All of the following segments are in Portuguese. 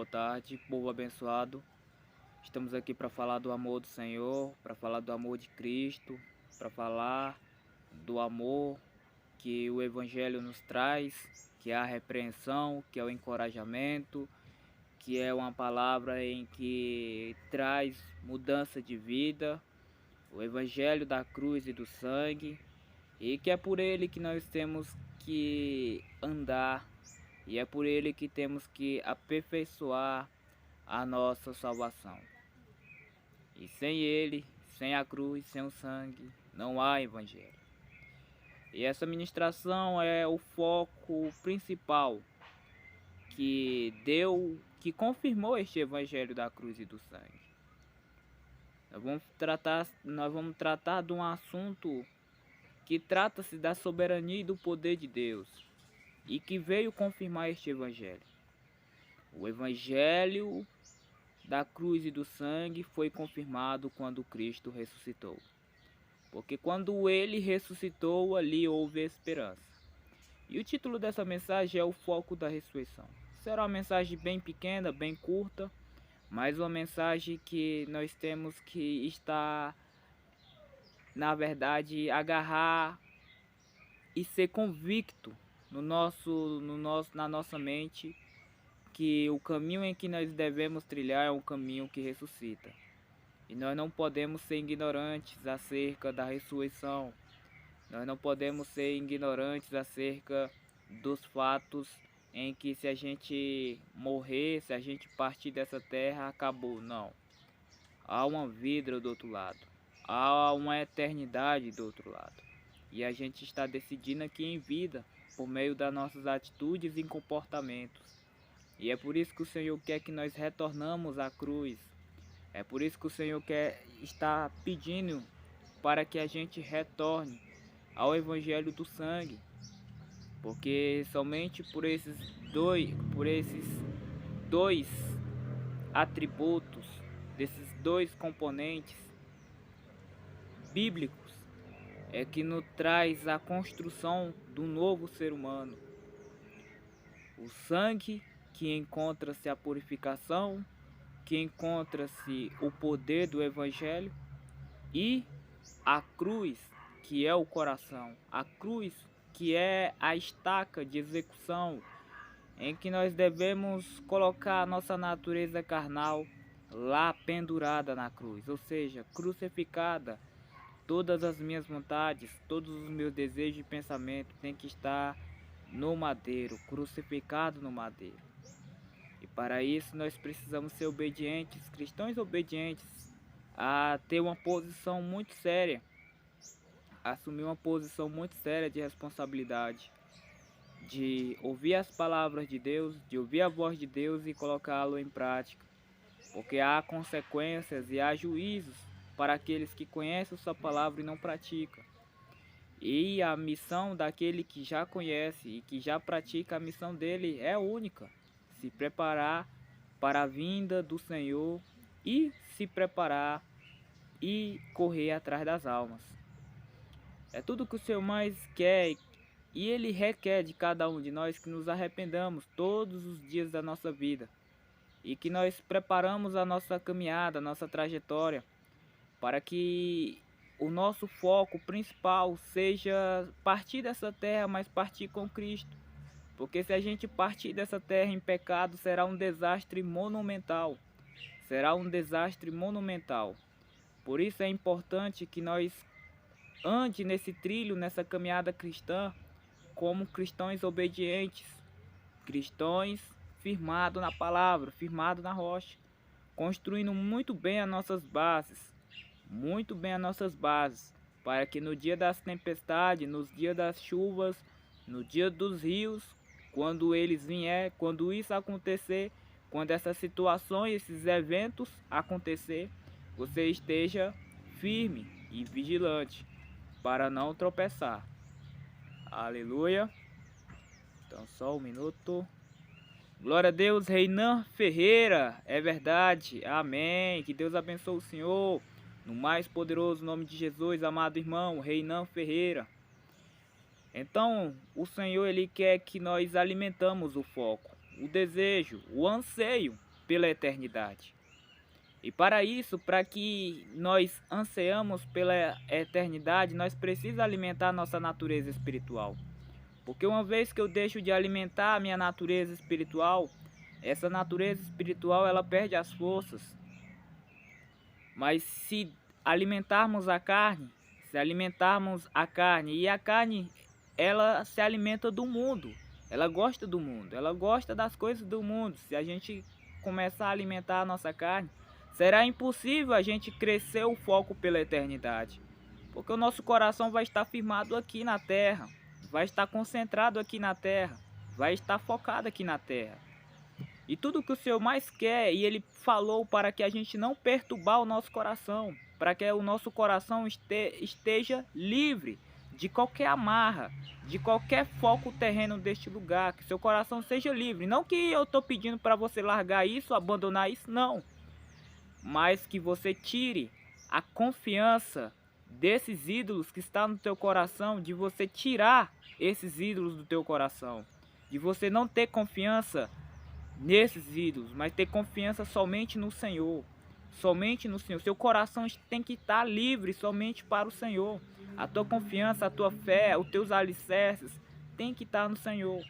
boa tarde, povo abençoado. Estamos aqui para falar do amor do Senhor, para falar do amor de Cristo, para falar do amor que o Evangelho nos traz, que é a repreensão, que é o encorajamento, que é uma palavra em que traz mudança de vida, o Evangelho da cruz e do sangue, e que é por ele que nós temos que andar, e é por ele que temos que aperfeiçoar a nossa salvação. E sem ele, sem a cruz, sem o sangue, não há evangelho. E essa ministração é o foco principal que confirmou este evangelho da cruz e do sangue. Nós vamos tratar de um assunto que trata-se da soberania e do poder de Deus, e que veio confirmar este evangelho. O evangelho da cruz e do sangue foi confirmado quando Cristo ressuscitou. Porque quando ele ressuscitou, ali houve esperança. E o título dessa mensagem é o foco da ressurreição. Será uma mensagem bem pequena, bem curta, mas uma mensagem que nós temos que estar, na verdade, agarrar e ser convicto na nossa mente que o caminho em que nós devemos trilhar é um caminho que ressuscita. E nós não podemos ser ignorantes acerca da ressurreição. Nós não podemos ser ignorantes acerca dos fatos em que se a gente morrer, se a gente partir dessa terra, acabou. Não. Há uma vida do outro lado. Há uma eternidade do outro lado. E a gente está decidindo aqui em vida por meio das nossas atitudes e comportamentos. E é por isso que o Senhor quer que nós retornamos à cruz. É por isso que o Senhor está pedindo para que a gente retorne ao Evangelho do sangue. Porque somente por esses dois atributos, desses dois componentes bíblicos, é que nos traz a construção do novo ser humano. O sangue, que encontra-se a purificação, que encontra-se o poder do Evangelho, e a cruz, que é o coração, a cruz, que é a estaca de execução, em que nós devemos colocar a nossa natureza carnal lá pendurada na cruz, ou seja, crucificada. Todas as minhas vontades, todos os meus desejos e pensamentos têm que estar no madeiro, crucificado no madeiro. E para isso nós precisamos ser obedientes, cristãos obedientes, a ter uma posição muito séria, assumir uma posição muito séria de responsabilidade, de ouvir as palavras de Deus, de ouvir a voz de Deus e colocá-lo em prática. Porque há consequências e há juízos para aqueles que conhecem sua palavra e não praticam. E a missão daquele que já conhece e que já pratica, a missão dele é única: se preparar para a vinda do Senhor e se preparar e correr atrás das almas. É tudo que o Senhor mais quer, e Ele requer de cada um de nós que nos arrependamos todos os dias da nossa vida e que nós preparamos a nossa caminhada, a nossa trajetória, para que o nosso foco principal seja partir dessa terra, mas partir com Cristo. Porque se a gente partir dessa terra em pecado, será um desastre monumental. Será um desastre monumental. Por isso é importante que nós ande nesse trilho, nessa caminhada cristã, como cristãos obedientes, cristãos firmados na palavra, firmados na rocha, construindo muito bem as nossas bases, para que no dia das tempestades, nos dias das chuvas, no dia dos rios, quando eles vier, quando isso acontecer, quando essas situações, esses eventos acontecer, você esteja firme e vigilante para não tropeçar. Aleluia. Então só um minuto. Glória a Deus, Reinan Ferreira, é verdade, amém. Que Deus abençoe o Senhor, no mais poderoso nome de Jesus, amado irmão, Reinan Ferreira. Então, o Senhor, Ele quer que nós alimentamos o foco, o desejo, o anseio pela eternidade. E para isso, para que nós ansiamos pela eternidade, nós precisamos alimentar nossa natureza espiritual. Porque uma vez que eu deixo de alimentar a minha natureza espiritual, essa natureza espiritual ela perde as forças. Mas se alimentarmos a carne, e a carne ela se alimenta do mundo, ela gosta do mundo, ela gosta das coisas do mundo. Se a gente começar a alimentar a nossa carne, será impossível a gente crescer o foco pela eternidade. Porque o nosso coração vai estar firmado aqui na terra, vai estar concentrado aqui na terra, vai estar focado aqui na terra. E tudo que o Senhor mais quer, e Ele falou para que a gente não perturbar o nosso coração, para que o nosso coração esteja livre de qualquer amarra, de qualquer foco terreno deste lugar, que seu coração seja livre. Não que eu estou pedindo para você largar isso, abandonar isso, não. Mas que você tire a confiança desses ídolos que está no teu coração, de você tirar esses ídolos do teu coração, de você não ter confiança nesses ídolos, mas ter confiança somente no Senhor, somente no Senhor. Seu coração tem que estar livre somente para o Senhor. A tua confiança, a tua fé, os teus alicerces tem que estar no Senhor.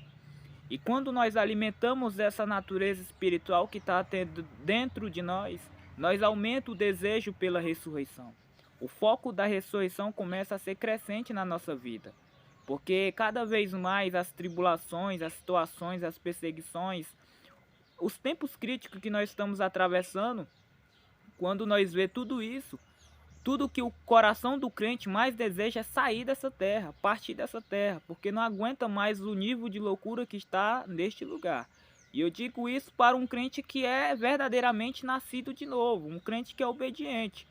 E quando nós alimentamos essa natureza espiritual que está dentro de nós aumentamos o desejo pela ressurreição. O foco da ressurreição começa a ser crescente na nossa vida. Porque cada vez mais as tribulações, as situações, as perseguições, os tempos críticos que nós estamos atravessando, quando nós vemos tudo isso, tudo que o coração do crente mais deseja é sair dessa terra, partir dessa terra, porque não aguenta mais o nível de loucura que está neste lugar. E eu digo isso para um crente que é verdadeiramente nascido de novo, um crente que é obediente.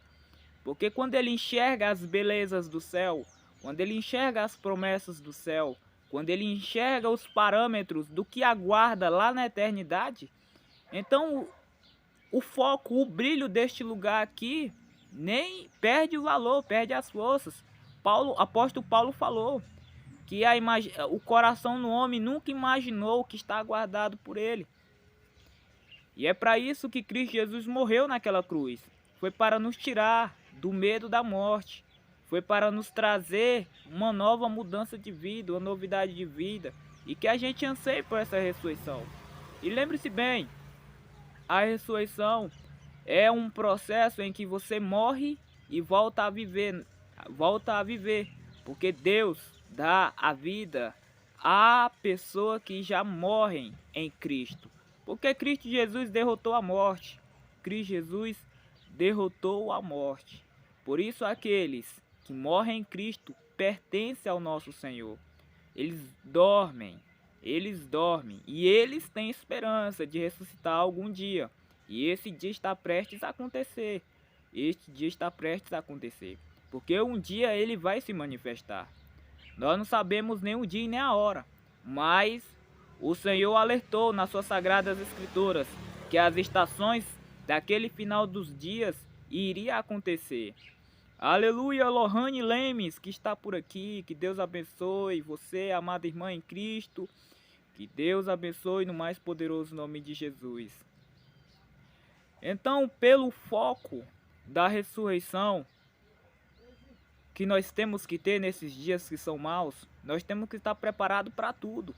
Porque quando ele enxerga as belezas do céu, quando ele enxerga as promessas do céu, quando ele enxerga os parâmetros do que aguarda lá na eternidade, então o foco, o brilho deste lugar aqui, nem perde o valor, perde as forças. Apóstolo Paulo falou que o coração do homem nunca imaginou o que está aguardado por ele. E é para isso que Cristo Jesus morreu naquela cruz. Foi para nos tirar do medo da morte. Foi para nos trazer uma nova mudança de vida, uma novidade de vida. E que a gente anseie por essa ressurreição. E lembre-se bem, a ressurreição é um processo em que você morre e volta a viver. Porque Deus dá a vida à pessoa que já morrem em Cristo. Porque Cristo Jesus derrotou a morte. Cristo Jesus derrotou a morte. Por isso aqueles que morrem em Cristo pertencem ao nosso Senhor. Eles dormem e eles têm esperança de ressuscitar algum dia. E esse dia está prestes a acontecer. Porque um dia ele vai se manifestar. Nós não sabemos nem o dia e nem a hora. Mas o Senhor alertou nas suas sagradas escrituras que as estações daquele final dos dias iria acontecer. Aleluia, Lohane Lemes, que está por aqui. Que Deus abençoe você, amada irmã em Cristo. Que Deus abençoe no mais poderoso nome de Jesus. Então, pelo foco da ressurreição que nós temos que ter nesses dias que são maus, nós temos que estar preparados para tudo.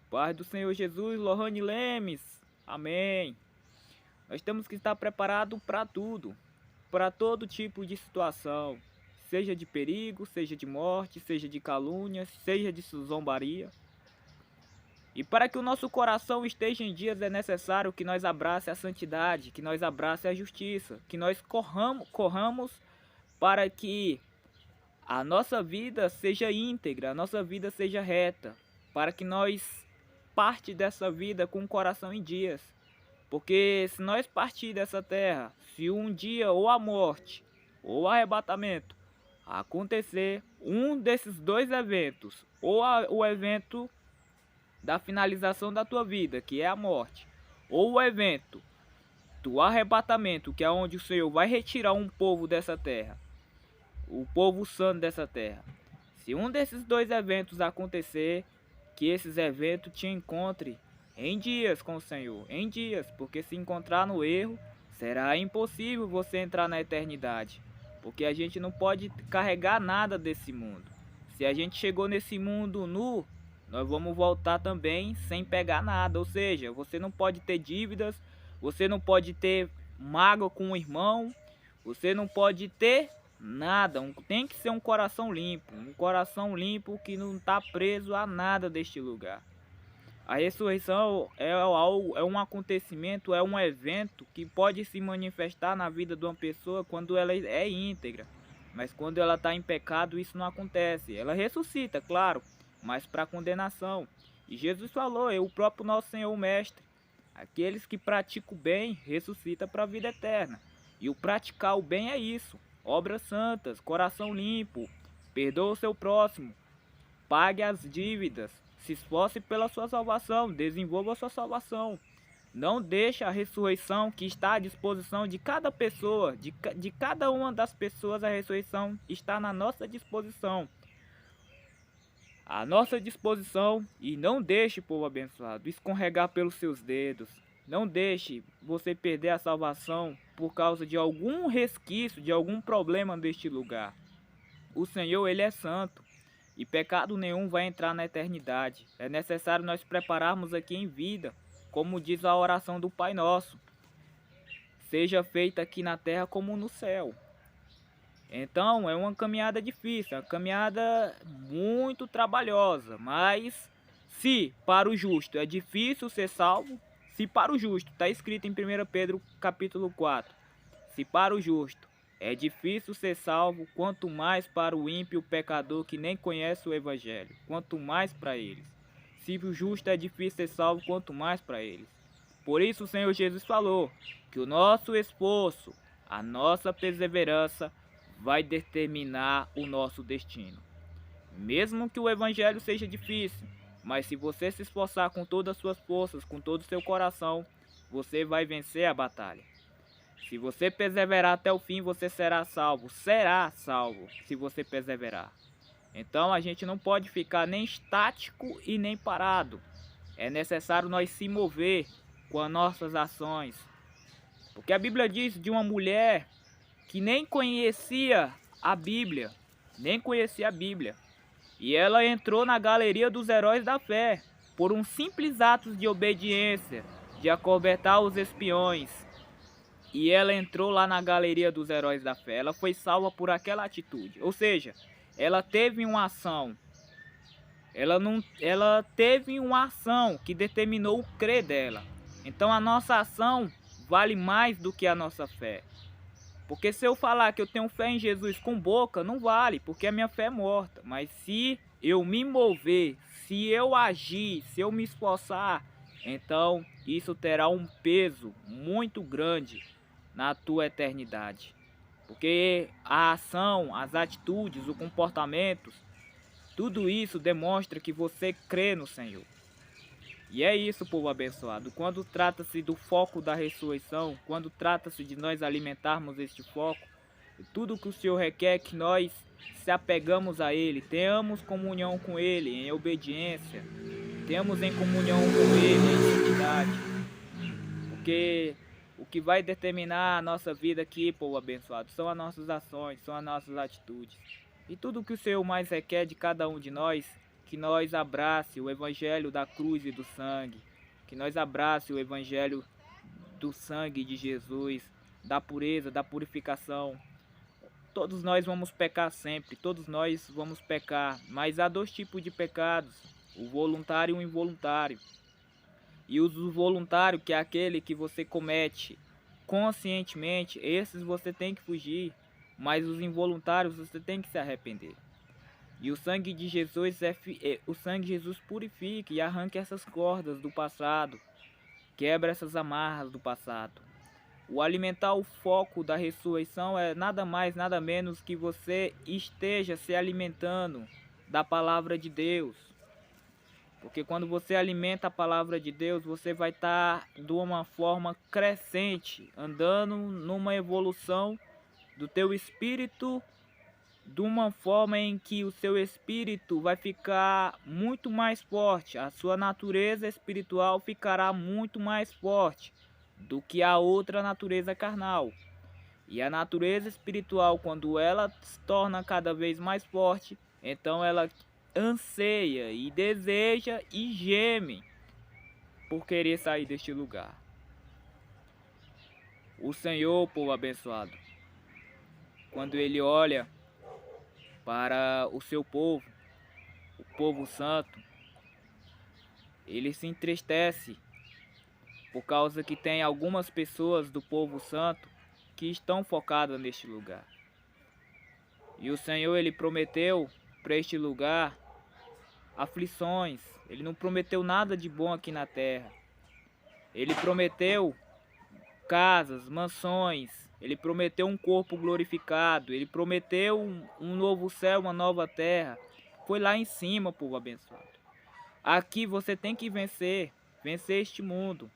Paz do Senhor Jesus, Lohane Lemes, amém. Nós temos que estar preparados para tudo, para todo tipo de situação, seja de perigo, seja de morte, seja de calúnia, seja de zombaria. E para que o nosso coração esteja em dias é necessário que nós abrace a santidade, que nós abrace a justiça, que nós corramos para que a nossa vida seja íntegra, a nossa vida seja reta, para que nós parte dessa vida com o coração em dias. Porque se nós partir dessa terra, se um dia ou a morte ou o arrebatamento acontecer, um desses dois eventos, ou o evento da finalização da tua vida, que é a morte, ou o evento do arrebatamento, que é onde o Senhor vai retirar um povo dessa terra, o povo santo dessa terra. Se um desses dois eventos acontecer, que esses eventos te encontrem em dias com o Senhor, em dias, porque se encontrar no erro, será impossível você entrar na eternidade, porque a gente não pode carregar nada desse mundo. Se a gente chegou nesse mundo nu, nós vamos voltar também sem pegar nada, ou seja, você não pode ter dívidas, você não pode ter mágoa com o irmão, você não pode ter nada, tem que ser um coração limpo que não está preso a nada deste lugar. A ressurreição é um acontecimento, é um evento que pode se manifestar na vida de uma pessoa quando ela é íntegra. Mas quando ela está em pecado, isso não acontece. Ela ressuscita, claro, mas para condenação. E Jesus falou, o próprio nosso Senhor Mestre, aqueles que praticam o bem, ressuscita para a vida eterna. E o praticar o bem é isso, obras santas, coração limpo, perdoa o seu próximo, pague as dívidas, se esforce pela sua salvação, desenvolva a sua salvação. Não deixe a ressurreição que está à disposição de cada pessoa, de cada uma das pessoas, a ressurreição está na nossa disposição. À nossa disposição, e não deixe, povo abençoado, escorregar pelos seus dedos. Não deixe você perder a salvação por causa de algum resquício, de algum problema deste lugar. O Senhor, Ele é santo. E pecado nenhum vai entrar na eternidade. É necessário nós prepararmos aqui em vida, como diz a oração do Pai Nosso. Seja feita aqui na terra como no céu. Então é uma caminhada difícil, uma caminhada muito trabalhosa. Mas se para o justo é difícil ser salvo, se para o justo, está escrito em 1 Pedro capítulo 4, se para o justo é difícil ser salvo, quanto mais para o ímpio pecador que nem conhece o Evangelho, quanto mais para eles. Se o justo é difícil ser salvo, quanto mais para eles. Por isso o Senhor Jesus falou que o nosso esforço, a nossa perseverança vai determinar o nosso destino. Mesmo que o Evangelho seja difícil, mas se você se esforçar com todas as suas forças, com todo o seu coração, você vai vencer a batalha. Se você perseverar até o fim, você será salvo. Será salvo se você perseverar. Então a gente não pode ficar nem estático e nem parado. É necessário nós se mover com as nossas ações. Porque a Bíblia diz de uma mulher que nem conhecia a Bíblia. Nem conhecia a Bíblia. E ela entrou na galeria dos heróis da fé. Por um simples ato de obediência. De acobertar os espiões. E ela entrou lá na galeria dos heróis da fé. Ela foi salva por aquela atitude. Ou seja, ela teve uma ação. Ela teve uma ação que determinou o crer dela. Então a nossa ação vale mais do que a nossa fé. Porque se eu falar que eu tenho fé em Jesus com boca, não vale, porque a minha fé é morta. Mas se eu me mover, se eu agir, se eu me esforçar, então isso terá um peso muito grande na tua eternidade. Porque a ação, as atitudes, os comportamentos, tudo isso demonstra que você crê no Senhor. E é isso, povo abençoado. Quando trata-se do foco da ressurreição, quando trata-se de nós alimentarmos este foco, tudo que o Senhor requer é que nós se apegamos a Ele, tenhamos comunhão com Ele em obediência, tenhamos em comunhão com Ele em santidade. Porque o que vai determinar a nossa vida aqui, povo abençoado, são as nossas ações, são as nossas atitudes. E tudo que o Senhor mais requer de cada um de nós, que nós abrace o Evangelho da cruz e do sangue, que nós abrace o Evangelho do sangue de Jesus, da pureza, da purificação. Todos nós vamos pecar sempre, todos nós vamos pecar, mas há dois tipos de pecados, o voluntário e o involuntário. E o voluntário, que é aquele que você comete conscientemente, esses você tem que fugir, mas os involuntários você tem que se arrepender. E o sangue de Jesus o sangue de Jesus purifica e arranca essas cordas do passado, quebra essas amarras do passado. O alimentar o foco da ressurreição é nada mais, nada menos que você esteja se alimentando da palavra de Deus. Porque quando você alimenta a palavra de Deus, você vai estar de uma forma crescente, andando numa evolução do teu espírito de uma forma em que o seu espírito vai ficar muito mais forte, a sua natureza espiritual ficará muito mais forte do que a outra natureza carnal. E a natureza espiritual, quando ela se torna cada vez mais forte, então ela anseia e deseja e geme por querer sair deste lugar. O Senhor, povo abençoado, quando Ele olha para o seu povo, o povo santo, Ele se entristece por causa que tem algumas pessoas do povo santo que estão focadas neste lugar. E o Senhor, Ele prometeu para este lugar aflições. Ele não prometeu nada de bom aqui na terra. Ele prometeu casas, mansões. Ele prometeu um corpo glorificado. Ele prometeu um novo céu, uma nova terra. Foi lá em cima, povo abençoado. Aqui você tem que vencer este mundo.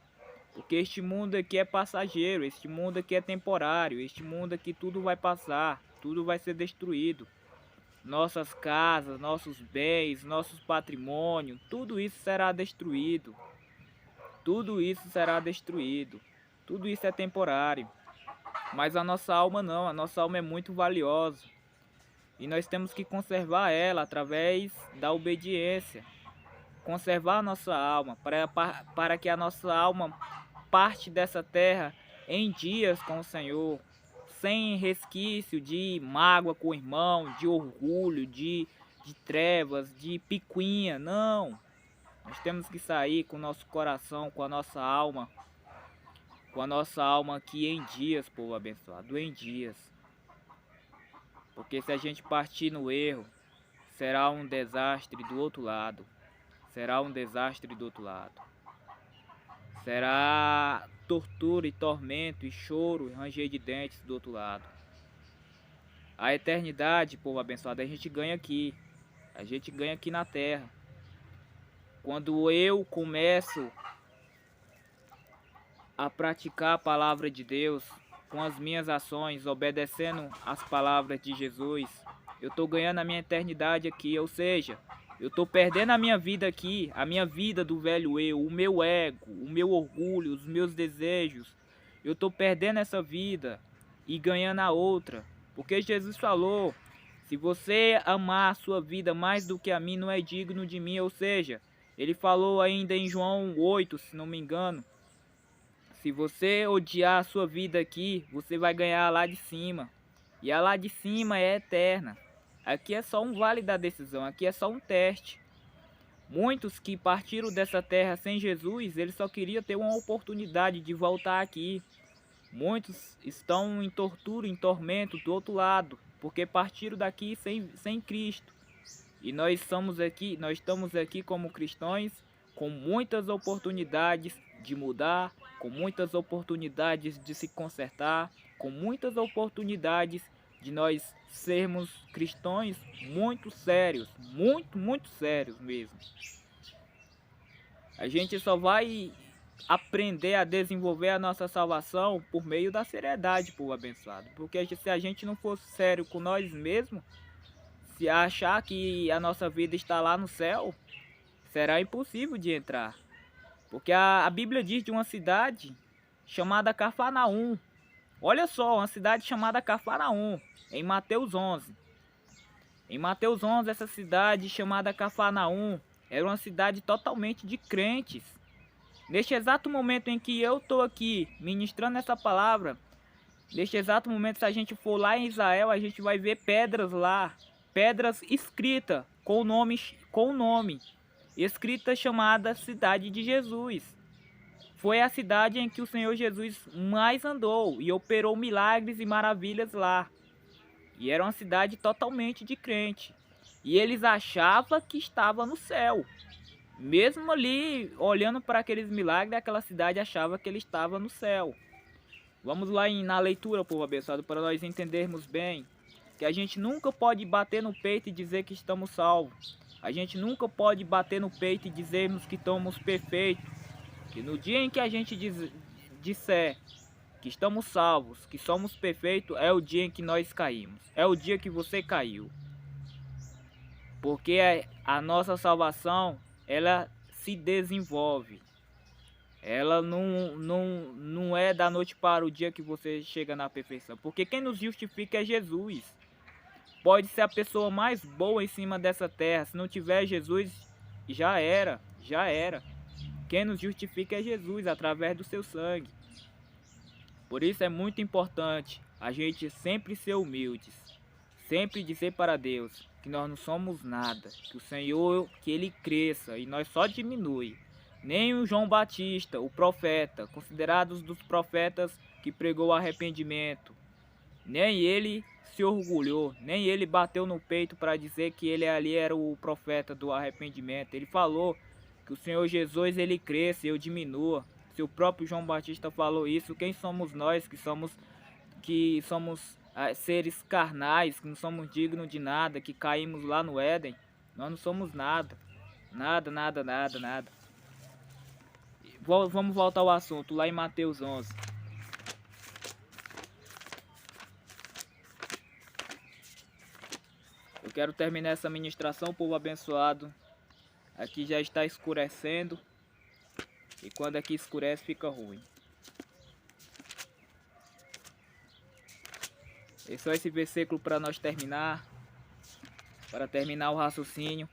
Porque este mundo aqui é passageiro, este mundo aqui é temporário, este mundo aqui tudo vai passar, tudo vai ser destruído. Nossas casas, nossos bens, nossos patrimônios, tudo isso será destruído. Tudo isso será destruído. Tudo isso é temporário. Mas a nossa alma não, a nossa alma é muito valiosa. E nós temos que conservar ela através da obediência. Conservar a nossa alma, para que a nossa alma parte dessa terra em dias com o Senhor, sem resquício de mágoa com o irmão, de orgulho, de trevas, de picuinha, não. Nós temos que sair com o nosso coração, com a nossa alma aqui em dias, povo abençoado, em dias. Porque se a gente partir no erro, será um desastre do outro lado. Será um desastre do outro lado. Será tortura e tormento e choro e ranger de dentes do outro lado. A eternidade, povo abençoado, a gente ganha aqui. A gente ganha aqui na terra. Quando eu começo a praticar a palavra de Deus com as minhas ações, obedecendo as palavras de Jesus, eu estou ganhando a minha eternidade aqui. Ou seja, eu estou perdendo a minha vida aqui, a minha vida do velho eu, o meu ego, o meu orgulho, os meus desejos. Eu estou perdendo essa vida e ganhando a outra. Porque Jesus falou, se você amar a sua vida mais do que a mim, não é digno de mim. Ou seja, ele falou ainda em João 8, se não me engano, se você odiar a sua vida aqui, você vai ganhar lá de cima. E a lá de cima é eterna. Aqui é só um vale da decisão, aqui é só um teste. Muitos que partiram dessa terra sem Jesus, eles só queriam ter uma oportunidade de voltar aqui. Muitos estão em tortura, em tormento do outro lado, porque partiram daqui sem Cristo. E nós estamos aqui como cristãos, com muitas oportunidades de mudar, com muitas oportunidades de se consertar, com muitas oportunidades de nós sermos cristãos muito sérios, muito sérios mesmo. A gente só vai aprender a desenvolver a nossa salvação por meio da seriedade, povo abençoado. Porque se a gente não for sério com nós mesmos, se achar que a nossa vida está lá no céu, será impossível de entrar. Porque a Bíblia diz de uma cidade chamada Cafarnaum. Olha só, uma cidade chamada Cafarnaum, em Mateus 11. Em Mateus 11, essa cidade chamada Cafarnaum era uma cidade totalmente de crentes. Neste exato momento em que eu estou aqui ministrando essa palavra, neste exato momento, se a gente for lá em Israel, a gente vai ver pedras lá, pedras escritas com o nome, escrita chamada Cidade de Jesus. Foi a cidade em que o Senhor Jesus mais andou e operou milagres e maravilhas lá. E era uma cidade totalmente de crente. E eles achavam que estava no céu. Mesmo ali, olhando para aqueles milagres, aquela cidade achava que ele estava no céu. Vamos lá na leitura, povo abençoado, para nós entendermos bem que a gente nunca pode bater no peito e dizer que estamos salvos. A gente nunca pode bater no peito e dizermos que estamos perfeitos. Que no dia em que a gente disser que estamos salvos, que somos perfeitos, é o dia em que nós caímos. É o dia que você caiu. Porque a nossa salvação, ela se desenvolve. Ela não é da noite para o dia que você chega na perfeição. Porque quem nos justifica é Jesus. Pode ser a pessoa mais boa em cima dessa terra. Se não tiver Jesus, já era, já era. Quem nos justifica é Jesus, através do seu sangue. Por isso é muito importante a gente sempre ser humildes. Sempre dizer para Deus que nós não somos nada. Que o Senhor, que Ele cresça e nós só diminui. Nem o João Batista, o profeta, considerados dos profetas que pregou o arrependimento, nem ele se orgulhou, nem ele bateu no peito para dizer que ele ali era o profeta do arrependimento. Ele falou que o Senhor Jesus ele cresça e eu diminua. Se o próprio João Batista falou isso, quem somos nós que somos seres carnais, que não somos dignos de nada, que caímos lá no Éden? Nós não somos nada. Nada, nada, nada, nada. Vamos voltar ao assunto, lá em Mateus 11. Eu quero terminar essa ministração, povo abençoado. Aqui já está escurecendo. E quando aqui escurece, fica ruim. É só esse versículo para nós terminar. Para terminar o raciocínio.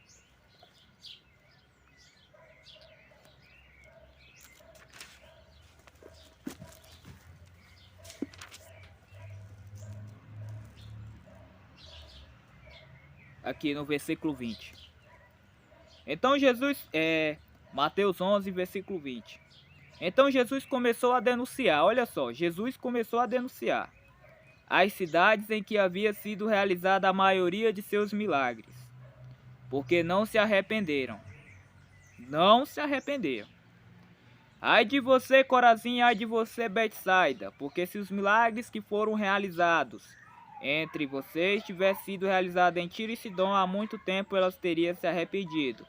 Aqui no versículo 20. Então Jesus, Mateus 11, versículo 20. Então Jesus começou a denunciar, olha só, Jesus começou a denunciar as cidades em que havia sido realizada a maioria de seus milagres, porque não se arrependeram. Não se arrependeram. Ai de você, Corazim, ai de você, Betsaida, porque se os milagres que foram realizados entre vocês tivesse sido realizado em Tiro e Sidom há muito tempo, elas teriam se arrependido,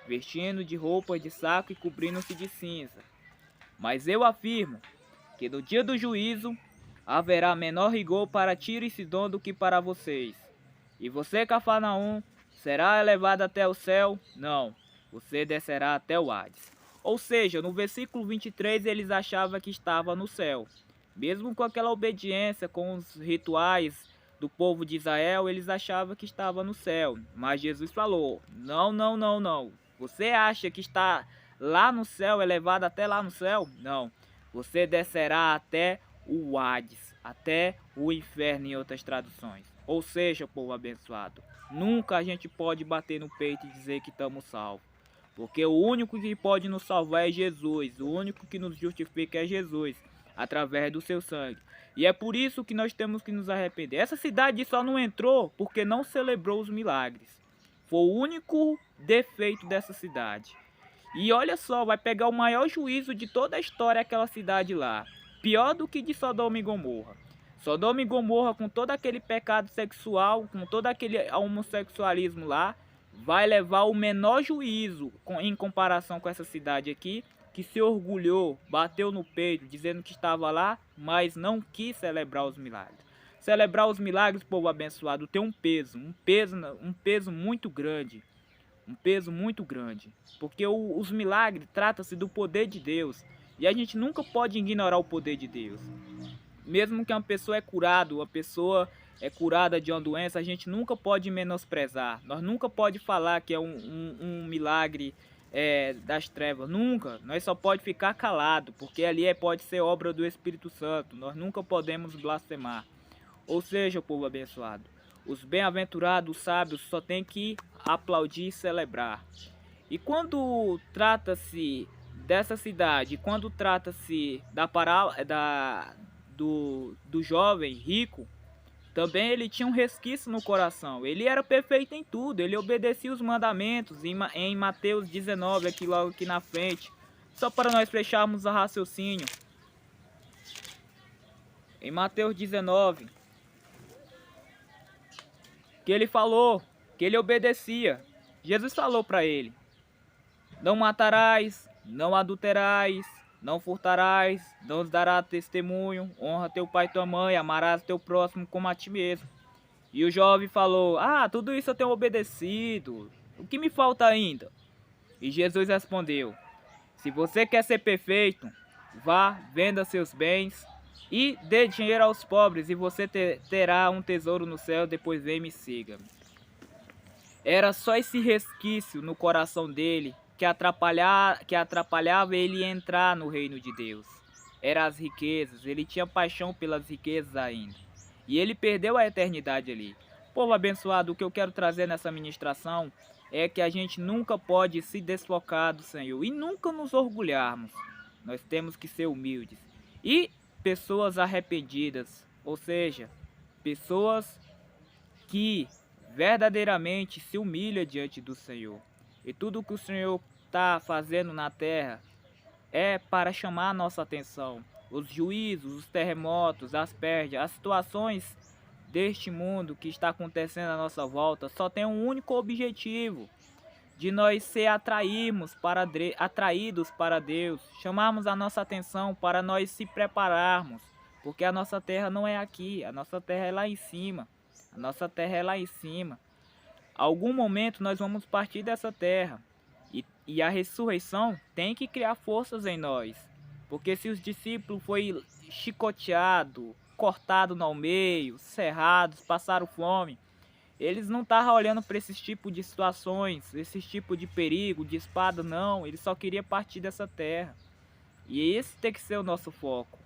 vestindo de roupas de saco e cobrindo-se de cinza. Mas eu afirmo que no dia do juízo haverá menor rigor para Tiro e Sidom do que para vocês. E você, Cafarnaum, será elevado até o céu? Não, você descerá até o Hades. Ou seja, no versículo 23 eles achavam que estava no céu. Mesmo com aquela obediência, com os rituais do povo de Israel, eles achavam que estava no céu. Mas Jesus falou, não, não, não, não. Você acha que está lá no céu, elevado até lá no céu? Não. Você descerá até o Hades, até o inferno em outras traduções. Ou seja, povo abençoado, nunca a gente pode bater no peito e dizer que estamos salvos. Porque o único que pode nos salvar é Jesus. O único que nos justifica é Jesus, através do seu sangue. E é por isso que nós temos que nos arrepender. Essa cidade só não entrou porque não celebrou os milagres. Foi o único defeito dessa cidade. E olha só, vai pegar o maior juízo de toda a história aquela cidade lá. Pior do que de Sodoma e Gomorra. Sodoma e Gomorra, com todo aquele pecado sexual, com todo aquele homossexualismo lá, vai levar o menor juízo em comparação com essa cidade aqui, que se orgulhou, bateu no peito, dizendo que estava lá, mas não quis celebrar os milagres. Celebrar os milagres, povo abençoado, tem um peso muito grande. Um peso muito grande. Porque os milagres trata-se do poder de Deus. E a gente nunca pode ignorar o poder de Deus. Mesmo que uma pessoa é curada de uma doença, a gente nunca pode menosprezar. Nós nunca pode falar que é um milagre das trevas. Nunca. Nós só pode ficar calado, porque ali pode ser obra do Espírito Santo. Nós nunca podemos blasfemar. Ou seja, povo abençoado, os bem-aventurados, os sábios, só tem que aplaudir e celebrar. E quando trata-se dessa cidade, quando trata-se do jovem rico, também ele tinha um resquício no coração. Ele era perfeito em tudo, ele obedecia os mandamentos em Mateus 19, aqui logo aqui na frente. Só para nós fecharmos o raciocínio. Em Mateus 19, que ele falou, que ele obedecia. Jesus falou para ele, não matarás, não adulterarás, não furtarás, não darás testemunho, honra teu pai e tua mãe, amarás teu próximo como a ti mesmo. E o jovem falou, tudo isso eu tenho obedecido, o que me falta ainda? E Jesus respondeu, se você quer ser perfeito, vá, venda seus bens e dê dinheiro aos pobres e você terá um tesouro no céu, depois vem e me siga. Era só esse resquício no coração dele que atrapalhava ele entrar no reino de Deus. Eram as riquezas, ele tinha paixão pelas riquezas ainda. E ele perdeu a eternidade ali. Povo abençoado, o que eu quero trazer nessa ministração é que a gente nunca pode se desfocar do Senhor e nunca nos orgulharmos. Nós temos que ser humildes. E pessoas arrependidas, ou seja, pessoas que verdadeiramente se humilha diante do Senhor. E tudo que o Senhor está fazendo na terra é para chamar a nossa atenção. Os juízos, os terremotos, as perdas, as situações deste mundo que está acontecendo à nossa volta só tem um único objetivo: de nós ser atraídos para Deus, chamarmos a nossa atenção para nós se prepararmos, porque a nossa terra não é aqui, a nossa terra é lá em cima. A nossa terra é lá em cima. Algum momento nós vamos partir dessa terra. E a ressurreição tem que criar forças em nós. Porque se os discípulos foram chicoteados, cortados no meio, cerrados, passaram fome, eles não estavam olhando para esses tipos de situações, esses tipos de perigo, de espada, não. Eles só queriam partir dessa terra. E esse tem que ser o nosso foco.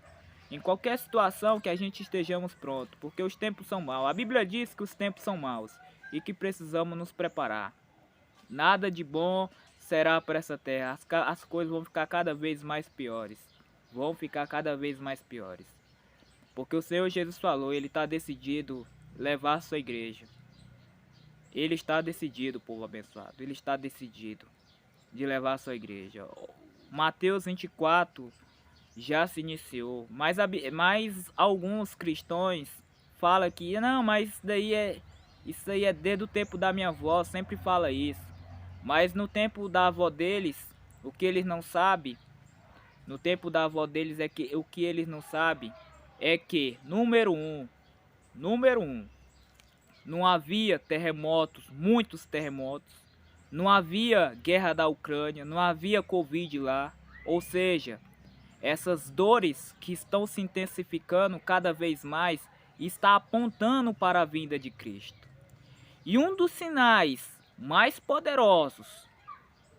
Em qualquer situação que a gente estejamos prontos, porque os tempos são maus. A Bíblia diz que os tempos são maus e que precisamos nos preparar. Nada de bom será para essa terra. As coisas vão ficar cada vez mais piores. Vão ficar cada vez mais piores. Porque o Senhor Jesus falou, Ele está decidido levar a sua igreja. Ele está decidido, povo abençoado. Ele está decidido de levar a sua igreja. Mateus 24... já se iniciou, mas alguns cristãos falam que não, mas isso aí é desde o tempo da minha avó, sempre fala isso. Mas no tempo da avó deles, o que eles não sabem, no tempo da avó deles o que eles não sabem é que número um, não havia terremotos, muitos terremotos, não havia guerra da Ucrânia, não havia Covid lá, ou seja, essas dores que estão se intensificando cada vez mais está apontando para a vinda de Cristo. E um dos sinais mais poderosos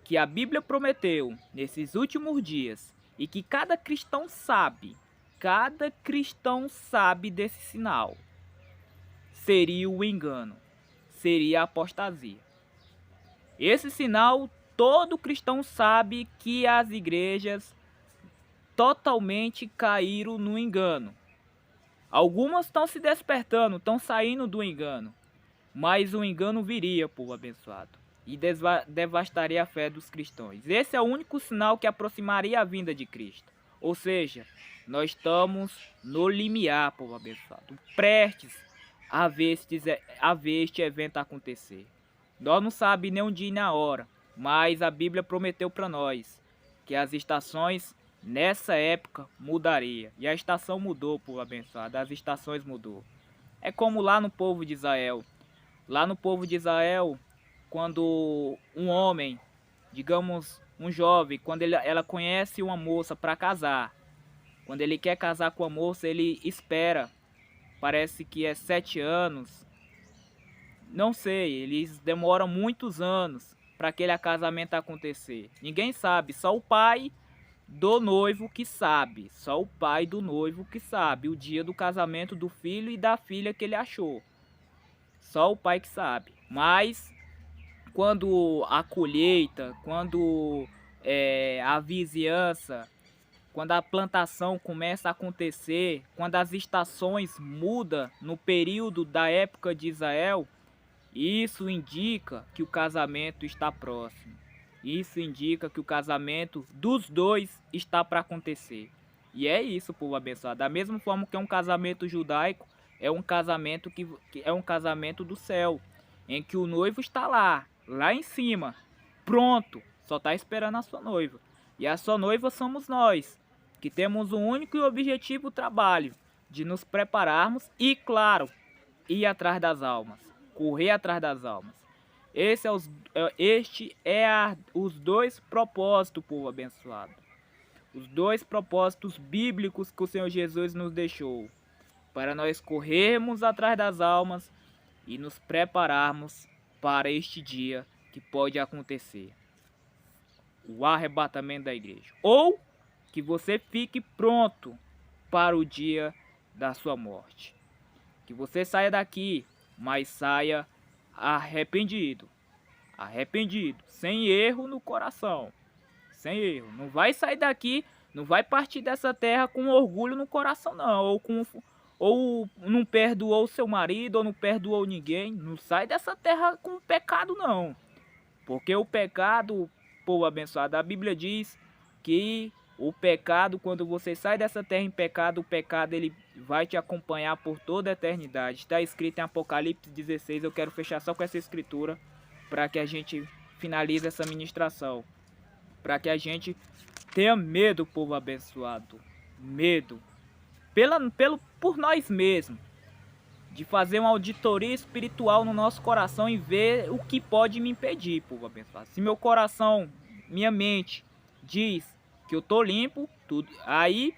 que a Bíblia prometeu nesses últimos dias e que cada cristão sabe desse sinal, seria o engano, seria a apostasia. Esse sinal todo cristão sabe que as igrejas totalmente caíram no engano. Algumas estão se despertando, estão saindo do engano. Mas o engano viria, povo abençoado, e devastaria a fé dos cristãos. Esse é o único sinal que aproximaria a vinda de Cristo. Ou seja, nós estamos no limiar, povo abençoado, prestes a ver este evento acontecer. Nós não sabemos nem o dia nem a hora, mas a Bíblia prometeu para nós que as estações nessa época mudaria. E a estação mudou, povo abençoado. As estações mudou. É como lá no povo de Israel. Lá no povo de Israel, quando um homem, digamos um jovem, quando ela conhece uma moça para casar, quando ele quer casar com a moça, ele espera, parece que é 7 anos, não sei, eles demoram muitos anos para aquele casamento acontecer. Ninguém sabe, só o pai do noivo que sabe, só o pai do noivo que sabe o dia do casamento do filho e da filha que ele achou. Só o pai que sabe. Mas quando a colheita, quando a vizinhança, quando a plantação começa a acontecer, quando as estações mudam no período da época de Israel, isso indica que o casamento está próximo. Isso indica que o casamento dos dois está para acontecer. E é isso, povo abençoado. Da mesma forma que é um casamento judaico, é um casamento que é um casamento do céu, em que o noivo está lá em cima, pronto, só está esperando a sua noiva. E a sua noiva somos nós. que temos um único e objetivo trabalho, de nos prepararmos e, claro, ir atrás das almas, correr atrás das almas. Este é os dois propósitos, povo abençoado. Os dois propósitos bíblicos que o Senhor Jesus nos deixou, para nós corrermos atrás das almas e nos prepararmos para este dia que pode acontecer, o arrebatamento da igreja, ou que você fique pronto para o dia da sua morte, que você saia daqui, mas saia arrependido, sem erro no coração, sem erro. Não vai sair daqui, não vai partir dessa terra com orgulho no coração não, ou não perdoou seu marido, ou não perdoou ninguém. Não sai dessa terra com pecado não, porque o pecado, povo abençoado, a Bíblia diz que o pecado, quando você sai dessa terra em pecado, o pecado ele vai te acompanhar por toda a eternidade. Está escrito em Apocalipse 16, eu quero fechar só com essa escritura, para que a gente finalize essa ministração. Para que a gente tenha medo, povo abençoado. Medo. Por nós mesmos. De fazer uma auditoria espiritual no nosso coração e ver o que pode me impedir, povo abençoado. Se meu coração, minha mente, diz que eu tô limpo, tudo, aí,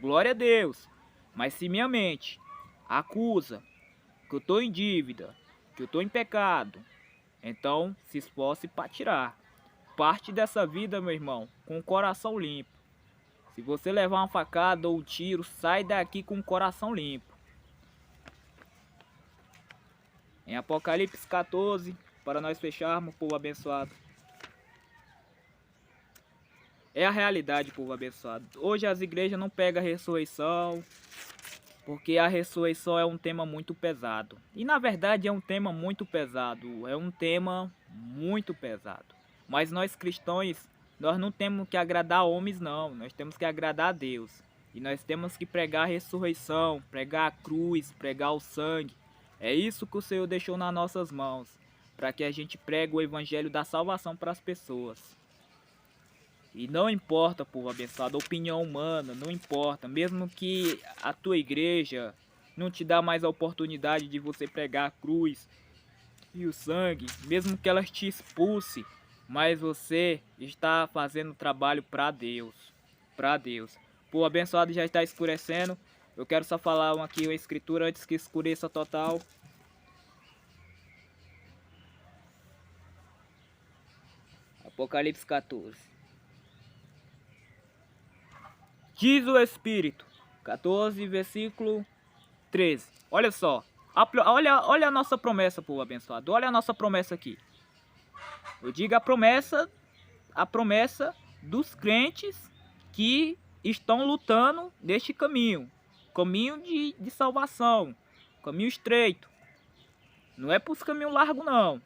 glória a Deus. Mas se minha mente acusa que eu tô em dívida, que eu tô em pecado, então se esforce para tirar. Parte dessa vida, meu irmão, com o coração limpo. Se você levar uma facada ou um tiro, sai daqui com o coração limpo. Em Apocalipse 14, para nós fecharmos, povo abençoado. É a realidade, povo abençoado. Hoje as igrejas não pegam a ressurreição, porque a ressurreição é um tema muito pesado. E na verdade é um tema muito pesado, é um tema muito pesado. Mas nós cristãos, nós não temos que agradar homens não, nós temos que agradar a Deus. E nós temos que pregar a ressurreição, pregar a cruz, pregar o sangue. É isso que o Senhor deixou nas nossas mãos, para que a gente pregue o evangelho da salvação para as pessoas. E não importa, povo abençoado, a opinião humana, não importa. Mesmo que a tua igreja não te dá mais a oportunidade de você pregar a cruz e o sangue, mesmo que elas te expulse, mas você está fazendo o trabalho para Deus. Para Deus. Povo abençoado, já está escurecendo. Eu quero só falar aqui uma escritura antes que escureça total. Apocalipse 14. Diz o Espírito, 14, versículo 13. Olha só, olha a nossa promessa, povo abençoado. Olha a nossa promessa aqui. Eu digo a promessa dos crentes que estão lutando neste caminho. Caminho de salvação, caminho estreito. Não é para os caminhos largos não.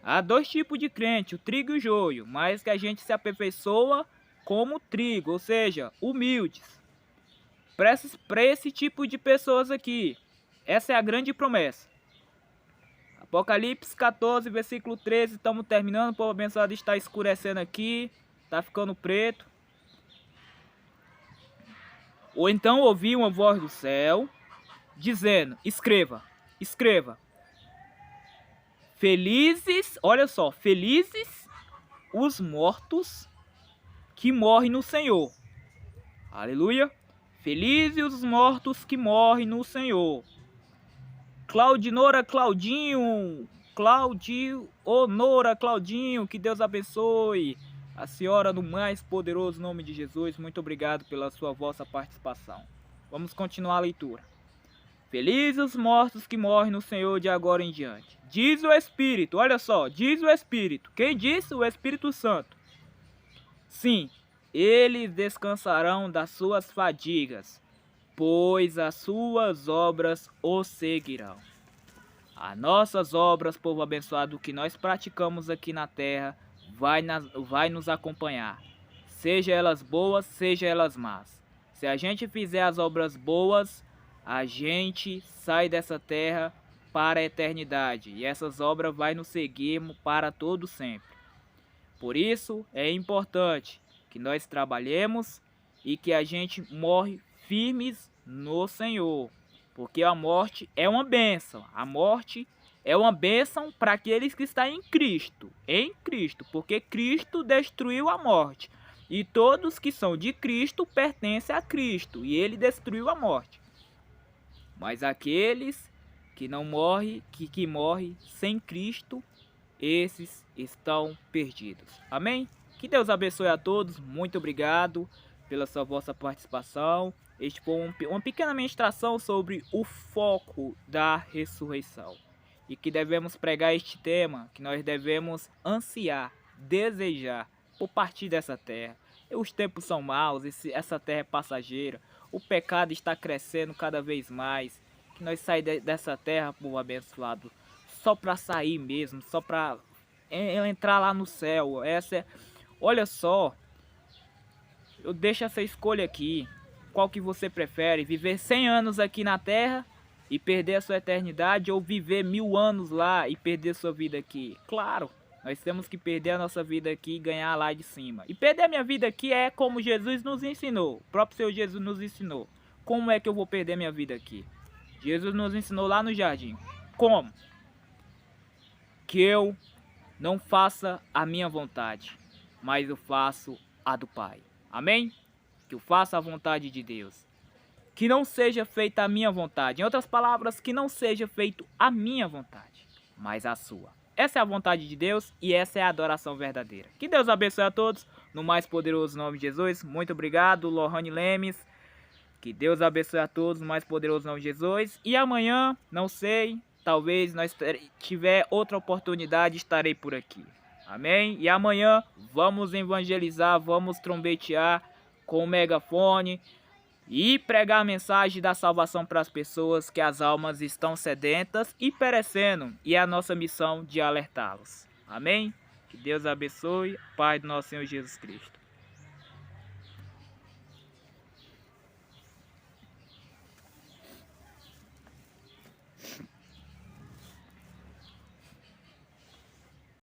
Há dois tipos de crente, o trigo e o joio, mas que a gente se aperfeiçoa como trigo, ou seja, humildes. Para esse tipo de pessoas aqui, essa é a grande promessa. Apocalipse 14, versículo 13, estamos terminando, o povo abençoado está escurecendo aqui, está ficando preto. Ou então ouvi uma voz do céu, dizendo, escreva, escreva. Felizes, olha só, felizes os mortos que morrem no Senhor. Aleluia. Felizes os mortos que morrem no Senhor. Claudinora Claudinho, Honora Claudinho, que Deus abençoe a senhora no mais poderoso nome de Jesus. Muito obrigado pela sua vossa participação. Vamos continuar a leitura. Felizes os mortos que morrem no Senhor de agora em diante. Diz o Espírito, olha só, diz o Espírito. Quem disse? O Espírito Santo. Sim, eles descansarão das suas fadigas, pois as suas obras os seguirão. As nossas obras, povo abençoado, que nós praticamos aqui na terra, vai nos acompanhar. Seja elas boas, seja elas más. Se a gente fizer as obras boas, a gente sai dessa terra para a eternidade. E essas obras vai nos seguir para todo sempre. Por isso é importante que nós trabalhemos e que a gente morre firmes no Senhor. Porque a morte é uma bênção. A morte é uma bênção para aqueles que estão em Cristo. Em Cristo. Porque Cristo destruiu a morte. E todos que são de Cristo pertencem a Cristo. E ele destruiu a morte. Mas aqueles que não morrem, que morrem sem Cristo, esses estão perdidos. Amém? Que Deus abençoe a todos. Muito obrigado pela sua vossa participação. Este foi uma pequena ministração sobre o foco da ressurreição. E que devemos pregar este tema, que nós devemos ansiar, desejar por partir dessa terra. Os tempos são maus, essa terra é passageira. O pecado está crescendo cada vez mais. Que nós saímos dessa terra, povo abençoado, só para sair mesmo, só para entrar lá no céu. Olha só, eu deixo essa escolha aqui. Qual que você prefere? Viver 100 anos aqui na terra e perder a sua eternidade, ou viver 1000 anos lá e perder sua vida aqui? Claro, nós temos que perder a nossa vida aqui e ganhar lá de cima. E perder a minha vida aqui é como Jesus nos ensinou. O próprio Senhor Jesus nos ensinou. Como é que eu vou perder minha vida aqui? Jesus nos ensinou lá no jardim. Como? Que eu não faça a minha vontade, mas eu faço a do Pai. Amém? Que eu faça a vontade de Deus. Que não seja feita a minha vontade. Em outras palavras, que não seja feito a minha vontade, mas a sua. Essa é a vontade de Deus e essa é a adoração verdadeira. Que Deus abençoe a todos, no mais poderoso nome de Jesus. Muito obrigado, Lohane Lemes. Que Deus abençoe a todos, no mais poderoso nome de Jesus. E amanhã, não sei, talvez nós tiver outra oportunidade, estarei por aqui. Amém? E amanhã vamos evangelizar, vamos trombetear com o megafone e pregar a mensagem da salvação para as pessoas, que as almas estão sedentas e perecendo. E é a nossa missão de alertá-los. Amém? Que Deus abençoe. Pai do nosso Senhor Jesus Cristo.